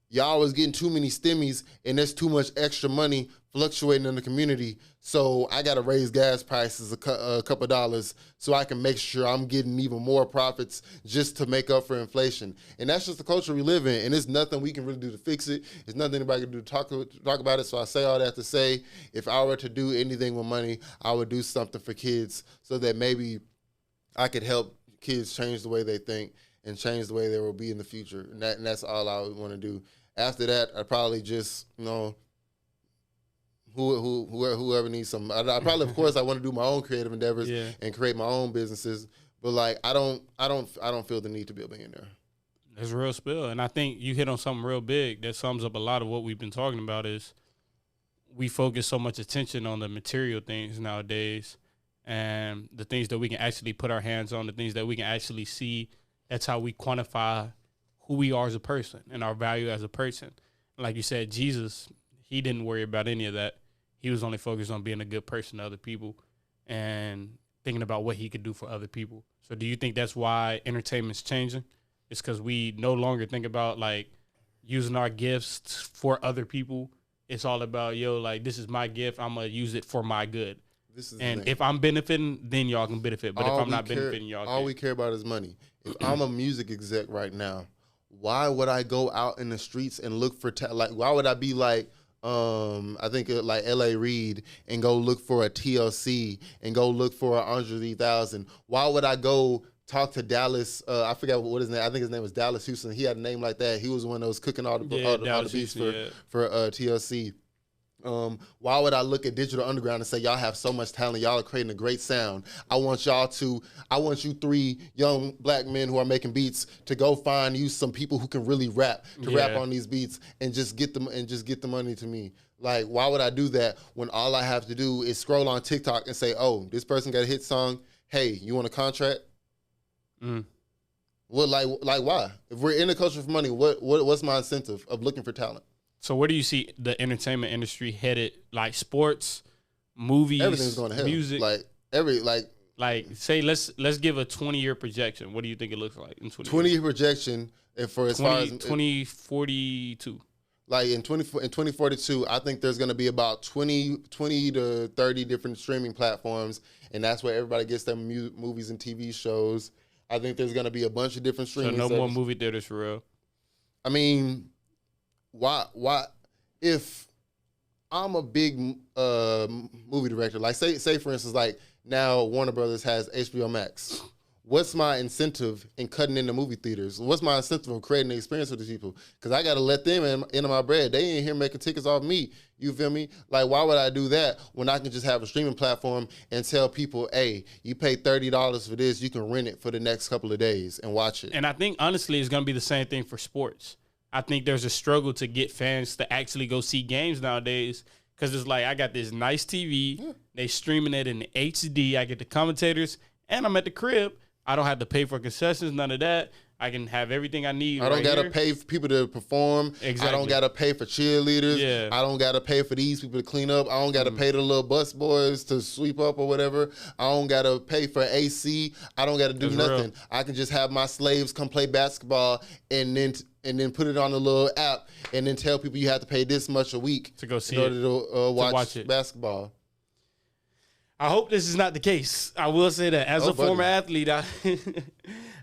y'all was getting too many stimmies and there's too much extra money fluctuating in the community. So I got to raise gas prices a couple of dollars so I can make sure I'm getting even more profits just to make up for inflation. And that's just the culture we live in. And there's nothing we can really do to fix it. There's nothing anybody can do to talk about it. So I say all that to say, if I were to do anything with money, I would do something for kids so that maybe I could help kids change the way they think and change the way they will be in the future. And that's all I would want to do. After that, I'd probably just, whoever needs some. I probably, of course, I want to do my own creative endeavors and create my own businesses. But like, I don't feel the need to be a billionaire. That's real spill, and I think you hit on something real big that sums up a lot of what we've been talking about. Is we focus so much attention on the material things nowadays, and the things that we can actually put our hands on, the things that we can actually see. That's how we quantify who we are as a person and our value as a person. Like you said, Jesus, he didn't worry about any of that. He was only focused on being a good person to other people and thinking about what he could do for other people. So do you think that's why entertainment's changing? It's because we no longer think about, like, using our gifts for other people. It's all about, like, this is my gift. I'm going to use it for my good. And if I'm benefiting, then y'all can benefit. But if I'm not benefiting, y'all can't. All we care about is money. If I'm a music exec right now, why would I go out in the streets and look for why would I be like I think like L.A. Reid and go look for a TLC and go look for a Andre 3000? Why would I go talk to Dallas? I forgot what his name. I think his name was Dallas Houston. He had a name like that. He was one that was cooking all the beats for TLC. Why would I look at Digital Underground and say, y'all have so much talent, y'all are creating a great sound. I want you 3 young black men who are making beats to go find you some people who can really rap on these beats and just get the money to me. Like, why would I do that when all I have to do is scroll on TikTok and say, oh, this person got a hit song. Hey, you want a contract? Well, like why? If we're in the culture for money, what's my incentive of looking for talent? So where do you see the entertainment industry headed? Like sports, movies, everything's going to hell. Music, say let's give a 20-year projection. What do you think it looks like in 20 year projection? And for as far as 2042, like in 2042, I think there's going to be about 20 to 30 different streaming platforms, and that's where everybody gets their movies and TV shows. I think there's going to be a bunch of different streaming. So no more movie theaters for real. I mean, why if I'm a big movie director, like say for instance, like now Warner Brothers has HBO Max. What's my incentive in cutting into movie theaters? What's my incentive of creating the experience for these people? Because I got to let them into my bread. They ain't here making tickets off me. You feel me? Like, why would I do that when I can just have a streaming platform and tell people, hey, you pay $30 for this, you can rent it for the next couple of days and watch it. And I think, honestly, it's going to be the same thing for sports. I think there's a struggle to get fans to actually go see games nowadays because it's like I got this nice TV. They streaming it in HD. I get the commentators, and I'm at the crib. I don't have to pay for concessions, none of that. I can have everything I need. I don't got to pay for people to perform. Exactly. I don't got to pay for cheerleaders. Yeah. I don't got to pay for these people to clean up. I don't got to pay the little bus boys to sweep up or whatever. I don't got to pay for AC. I don't got to do nothing. Real. I can just have my slaves come play basketball and then put it on a little app and then tell people you have to pay this much a week to go see in order to watch it. Basketball. I hope this is not the case. I will say that as a former athlete, I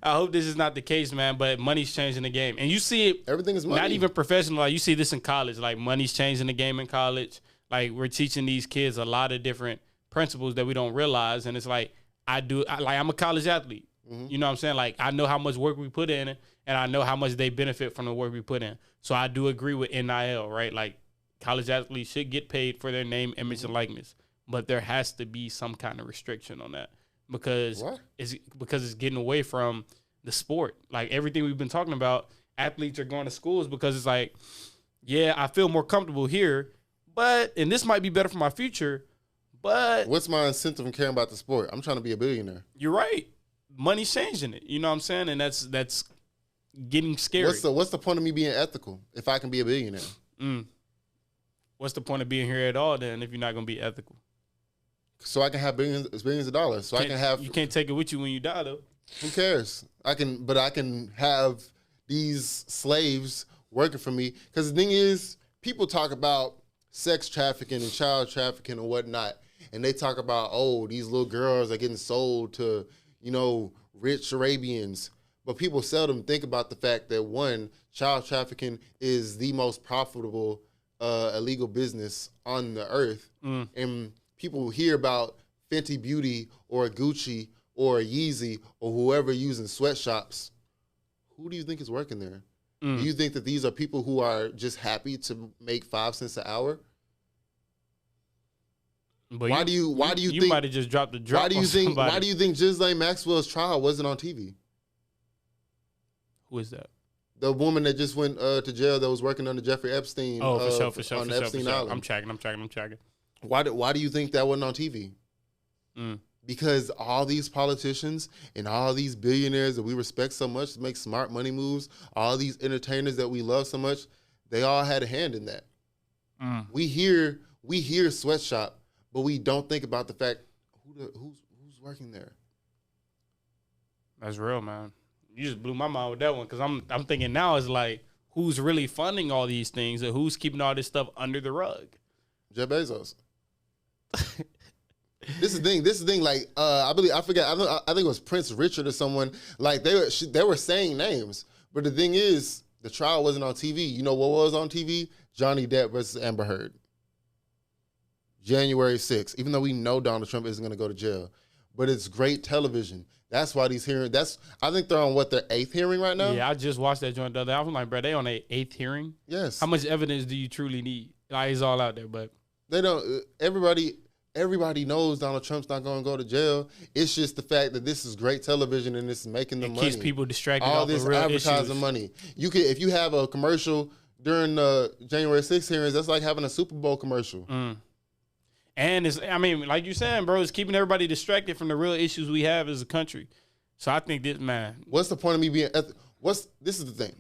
hope this is not the case, man. But money's changing the game, and you see it. Everything is money. Not even professional. Like you see this in college. Like money's changing the game in college. Like we're teaching these kids a lot of different principles that we don't realize, and it's like I'm a college athlete. Mm-hmm. You know what I'm saying? Like I know how much work we put in, and I know how much they benefit from the work we put in. So I do agree with NIL, right? Like college athletes should get paid for their name, image, and likeness. But there has to be some kind of restriction on that because it's getting away from the sport. Like everything we've been talking about, athletes are going to schools because it's like, yeah, I feel more comfortable here, and this might be better for my future, but what's my incentive in caring about the sport? I'm trying to be a billionaire. You're right. Money's changing it. You know what I'm saying? And that's getting scary. What's the point of me being ethical if I can be a billionaire? What's the point of being here at all then if you're not going to be ethical? So I can have billions of dollars. So you can't take it with you when you die though. Who cares? I can have these slaves working for me. Because the thing is, people talk about sex trafficking and child trafficking and whatnot, and they talk about, oh, these little girls are getting sold to, rich Arabians. But people seldom think about the fact that, one, child trafficking is the most profitable illegal business on the earth. And people hear about Fenty Beauty or Gucci or Yeezy or whoever using sweatshops. Who do you think is working there? Do you think that these are people who are just happy to make 5 cents an hour? But why do you think you might have just dropped the drop? Why do you think Ghislaine Maxwell's trial wasn't on TV? Who is that? The woman that just went to jail that was working under Jeffrey Epstein. For sure. Island. I'm tracking. Why do you think that wasn't on TV? Because all these politicians and all these billionaires that we respect so much to make smart money moves, all these entertainers that we love so much, they all had a hand in that. We hear sweatshop, but we don't think about the fact who's working there. That's real, man. You just blew my mind with that one, because I'm thinking now is like, who's really funding all these things and who's keeping all this stuff under the rug? Jeff Bezos. This is the thing. Like, I think it was Prince Richard or someone. Like, they were saying names, but the thing is, the trial wasn't on TV. You know what was on TV? Johnny Depp versus Amber Heard. January 6th. Even though we know Donald Trump isn't going to go to jail, but it's great television. That's why these hearings. I think they're on their 8th hearing right now. Yeah, I just watched that joint the other day. I was like, bro, they on their 8th hearing. Yes. How much evidence do you truly need? Like, it's all out there, but they don't. Everybody knows Donald Trump's not going to go to jail. It's just the fact that this is great television and it's making them money. It keeps people distracted. All off this of real advertising issues. money. If you have a commercial during the January 6th hearings, that's like having a Super Bowl commercial. And like you're saying, bro, it's keeping everybody distracted from the real issues we have as a country. So I think this, man. What's the point of me being? This is the thing.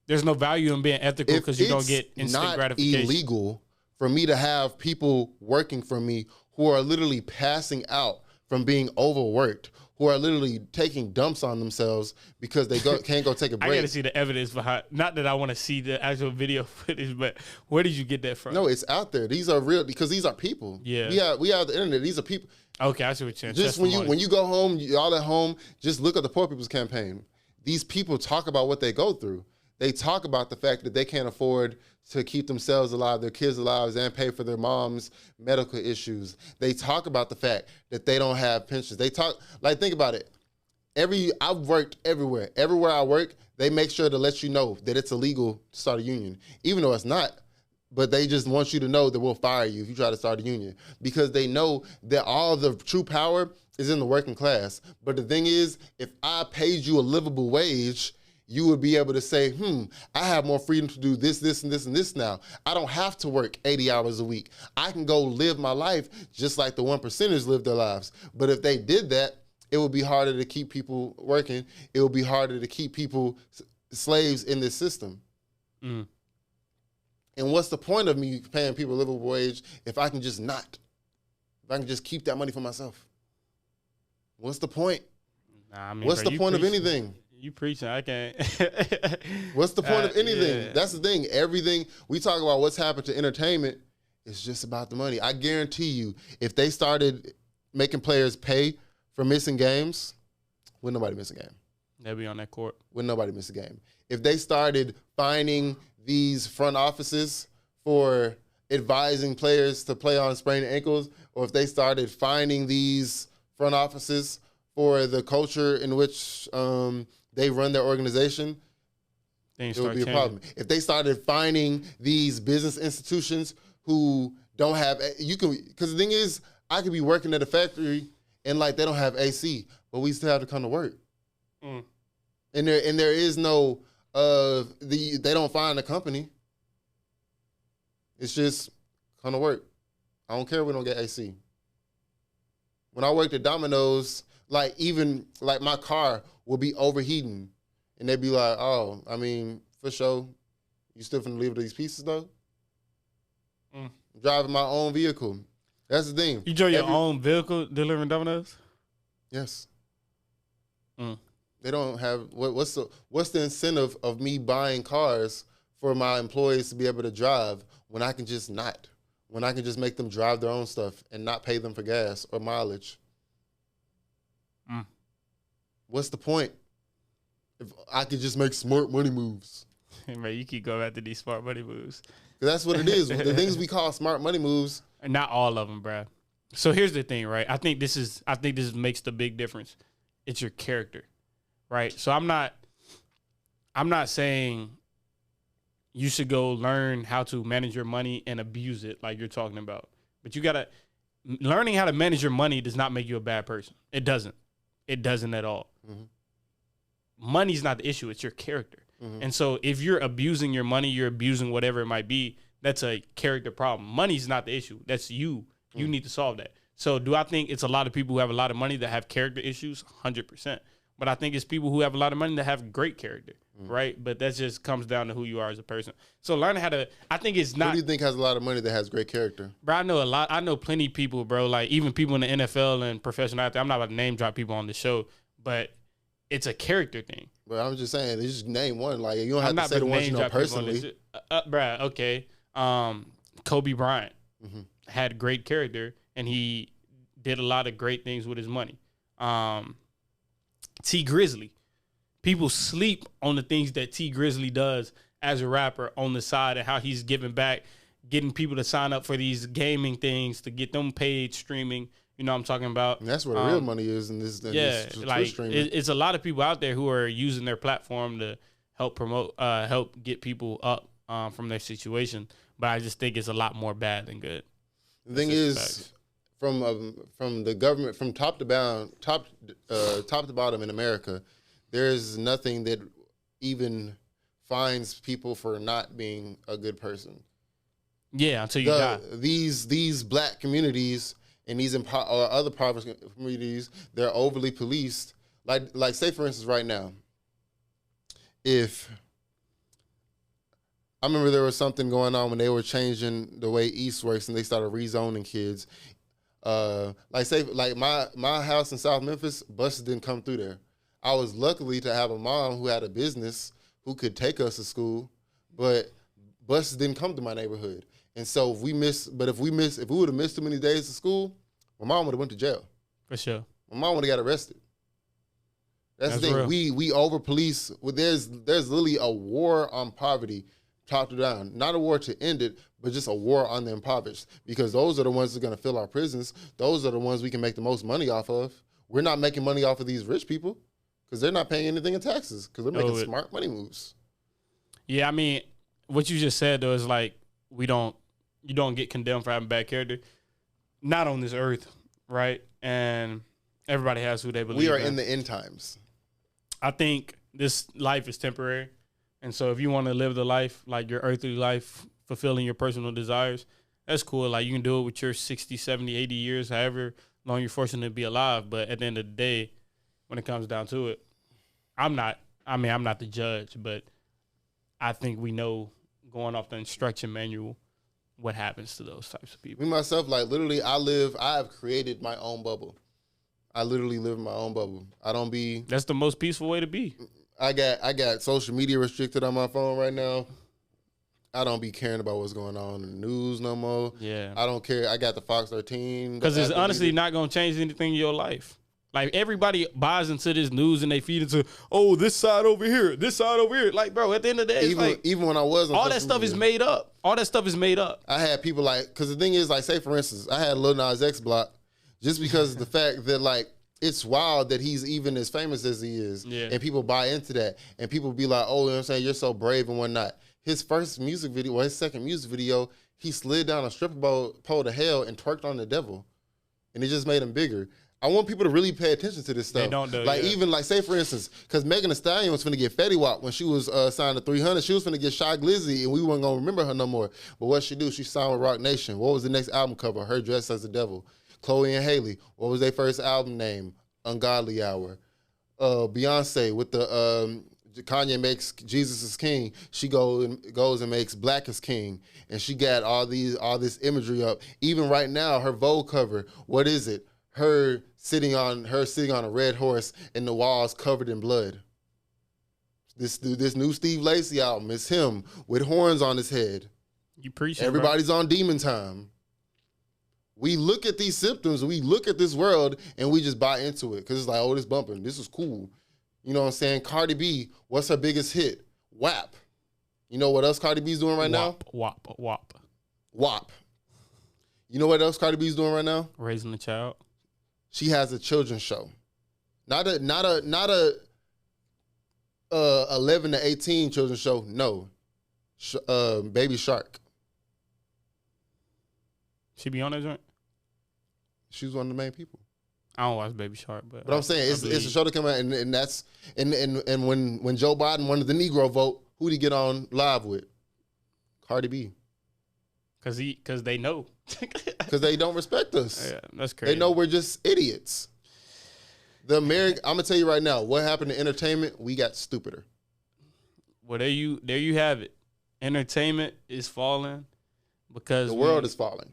There's no value in being ethical because you don't get instant gratification. It's illegal for me to have people working for me who are literally passing out from being overworked, who are literally taking dumps on themselves because they can't go take a break. I got to see the evidence behind. Not that I want to see the actual video footage, but where did you get that from? No, it's out there. These are real because these are people. Yeah, we have the internet. These are people. Okay, I see what you're saying. Just when you go home, y'all at home, just look at the Poor People's Campaign. These people talk about what they go through. They talk about the fact that they can't afford to keep themselves alive, their kids alive, and pay for their mom's medical issues. They talk about the fact that they don't have pensions. They talk, like, think about it. I've worked everywhere. Everywhere I work, they make sure to let you know that it's illegal to start a union, even though it's not. But they just want you to know that we'll fire you if you try to start a union, because they know that all the true power is in the working class. But the thing is, if I paid you a livable wage, you would be able to say, I have more freedom to do this, this, and this, and this now. I don't have to work 80 hours a week. I can go live my life just like the 1%ers live their lives. But if they did that, it would be harder to keep people working. It would be harder to keep people slaves in this system. And what's the point of me paying people a livable wage if I can just not? If I can just keep that money for myself? What's the point? What's the point of anything? You preaching, I can't. What's the point of anything? Yeah. That's the thing. Everything we talk about, what's happened to entertainment, it's just about the money. I guarantee you, if they started making players pay for missing games, wouldn't nobody miss a game. They'll be on that court. Wouldn't nobody miss a game. If they started fining these front offices for advising players to play on sprained ankles, or if they started fining these front offices for the culture in which they run their organization, it would be a problem. If they started finding these business institutions who don't have, because the thing is, I could be working at a factory and like they don't have AC, but we still have to come to work. And there is no, they don't find a company. It's just come to work. I don't care if we don't get AC. When I worked at Domino's, even my car will be overheating, and they'd be like, "Oh, I mean, for sure, you still finna leave these pieces though." Driving my own vehicle, that's the thing. You drove your own vehicle delivering Domino's? Yes. They don't have what's the incentive of me buying cars for my employees to be able to drive when I can just not? When I can just make them drive their own stuff and not pay them for gas or mileage? What's the point? If I could just make smart money moves. Man, you keep going after these smart money moves. That's what it is. The things we call smart money moves. Not all of them, bro. So here's the thing, right? I think this makes the big difference. It's your character, right? So I'm not saying you should go learn how to manage your money and abuse it like you're talking about. But learning how to manage your money does not make you a bad person. It doesn't. It doesn't at all. Mm-hmm. Money's not the issue. It's your character. Mm-hmm. And so if you're abusing your money, you're abusing whatever it might be, that's a character problem. Money's not the issue. That's you. You need to solve that. So do I think it's a lot of people who have a lot of money that have character issues? 100%. But I think it's people who have a lot of money that have great character, right? But that just comes down to who you are as a person. So learning how to, I think it's not. Who do you think has a lot of money that has great character? Bro, I know plenty of people, bro, like even people in the NFL and professional athletes. I'm not about to name drop people on the show, but it's a character thing. But I'm just saying, just name one. Like, you don't have to say the ones you know personally. Bro, okay. Kobe Bryant had great character, and he did a lot of great things with his money. T Grizzly. People sleep on the things that T Grizzly does as a rapper on the side and how he's giving back, getting people to sign up for these gaming things to get them paid streaming. You know what I'm talking about? And that's where the real money is in this. Like it's a lot of people out there who are using their platform to help promote, help get people up from their situation. But I just think it's a lot more bad than good. The thing is, from the government, from top to bottom in America, there's nothing that even fines people for not being a good person. Yeah, until you die. These black communities and these or other poverty communities, they're overly policed. Like say for instance, right now, if I remember there was something going on when they were changing the way East works and they started rezoning kids. Like my house in South Memphis, buses didn't come through there. I was lucky to have a mom who had a business who could take us to school, but buses didn't come to my neighborhood. And so if we would have missed too many days of school, my mom would have went to jail. For sure. My mom would have got arrested. That's the thing. Real. We over police. Well, there's literally a war on poverty, top to down. Not a war to end it, but just a war on the impoverished. Because those are the ones that are going to fill our prisons. Those are the ones we can make the most money off of. We're not making money off of these rich people because they're not paying anything in taxes because they're making smart money moves. Yeah, I mean, what you just said though is like you don't get condemned for having bad character. Not on this earth, right? And everybody has who they believe in. We are in the end times. I think this life is temporary. And so if you want to live the life, like your earthly life, fulfilling your personal desires, that's cool. Like you can do it with your 60, 70, 80 years, however long you're fortunate to be alive. But at the end of the day, when it comes down to it, I'm not the judge, but I think we know going off the instruction manual what happens to those types of people. Me, myself, like literally I have created my own bubble. I literally live in my own bubble. That's the most peaceful way to be. I got social media restricted on my phone right now. I don't be caring about what's going on in the news no more. Yeah. I don't care. I got the Fox 13. Because it's honestly not going to change anything in your life. Like, everybody buys into this news and they feed into, oh, this side over here, this side over here. Like, bro, at the end of the day, even when I was on all that stuff is made up. All that stuff is made up. I had people like, because the thing is, like, say, for instance, I had Lil Nas X block just because of the fact that, like, it's wild that he's even as famous as he is. Yeah. And people buy into that. And people be like, oh, you know what I'm saying? You're so brave and whatnot. His first music video, well, his second music video, he slid down a stripper pole to hell and twerked on the devil. And it just made him bigger. I want people to really pay attention to this stuff. They don't do like, even, like, say, for instance, because Megan Thee Stallion was finna get Fetty Wap when she was signed to 300. She was finna get Shy Glizzy, and we weren't going to remember her no more. But what she do? She signed with Roc Nation. What was the next album cover? Her dressed as the devil. Chloe and Haley. What was their first album name? Ungodly Hour. Beyonce with the Kanye makes Jesus is King. She goes and makes Black is King, and she got all this imagery up. Even right now, her Vogue cover. What is it? Her sitting on a red horse and the walls covered in blood. This new Steve Lacy album, it's him with horns on his head. You preaching, Everybody's on demon time. We look at these symptoms, we look at this world, and we just buy into it because it's like, oh, this bumping, this is cool. You know what I'm saying? Cardi B, what's her biggest hit? WAP. You know what else Cardi B's doing right now? WAP. You know what else Cardi B's doing right now? Raising a child. She has a children's show. Not a 11 to 18 children's show. No. Baby Shark. She be on that joint? She's one of the main people. I don't watch Baby Shark, but I'm saying it's a show that come out, and that's and when Joe Biden wanted the Negro vote, who'd he get on live with? Cardi B. Cause they know. Because they don't respect us. Yeah, that's crazy. They know we're just idiots. I'm gonna tell you right now, what happened to entertainment? We got stupider. Well, there you have it. Entertainment is falling because the world is falling.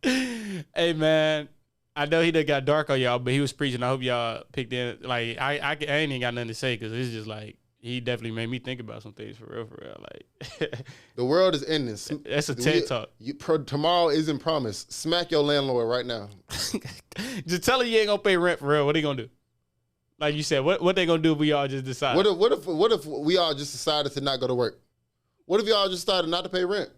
Hey man, I know he done got dark on y'all, but he was preaching. I hope y'all picked in. Like I ain't even got nothing to say because it's just like he definitely made me think about some things for real. Like the world is ending. That's a TED talk. Tomorrow isn't promised. Smack your landlord right now. Just tell her you ain't gonna pay rent for real. What are you gonna do? Like you said, what they gonna do if we all just decide? What if we all just decided to not go to work? What if y'all just decided not to pay rent?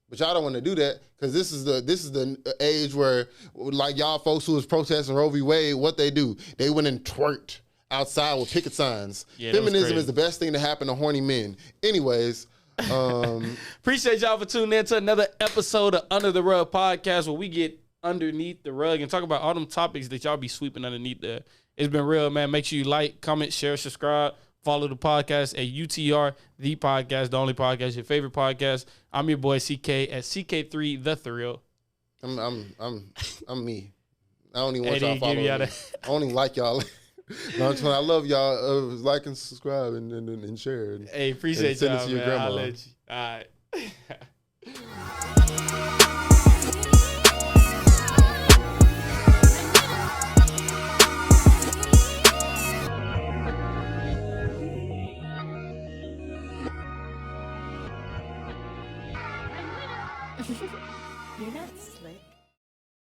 But y'all don't want to do that because this is the age where, like y'all folks who was protesting Roe v. Wade, what they do? They went and twerked outside with picket signs. Yeah, feminism is the best thing to happen to horny men. Anyways, appreciate y'all for tuning in to another episode of Under the Rug Podcast, where we get underneath the rug and talk about all them topics that y'all be sweeping underneath there. It's been real, man. Make sure you like, comment, share, subscribe. Follow the podcast at UTR, the podcast, the only podcast, your favorite podcast. I'm your boy CK at CK3 The Thrill. I'm me. I don't even want y'all to follow me. I don't even like y'all. No, I love y'all. Like and subscribe and share. Hey, appreciate send y'all, it to your grandma. I'll let you. All right. You're not slick.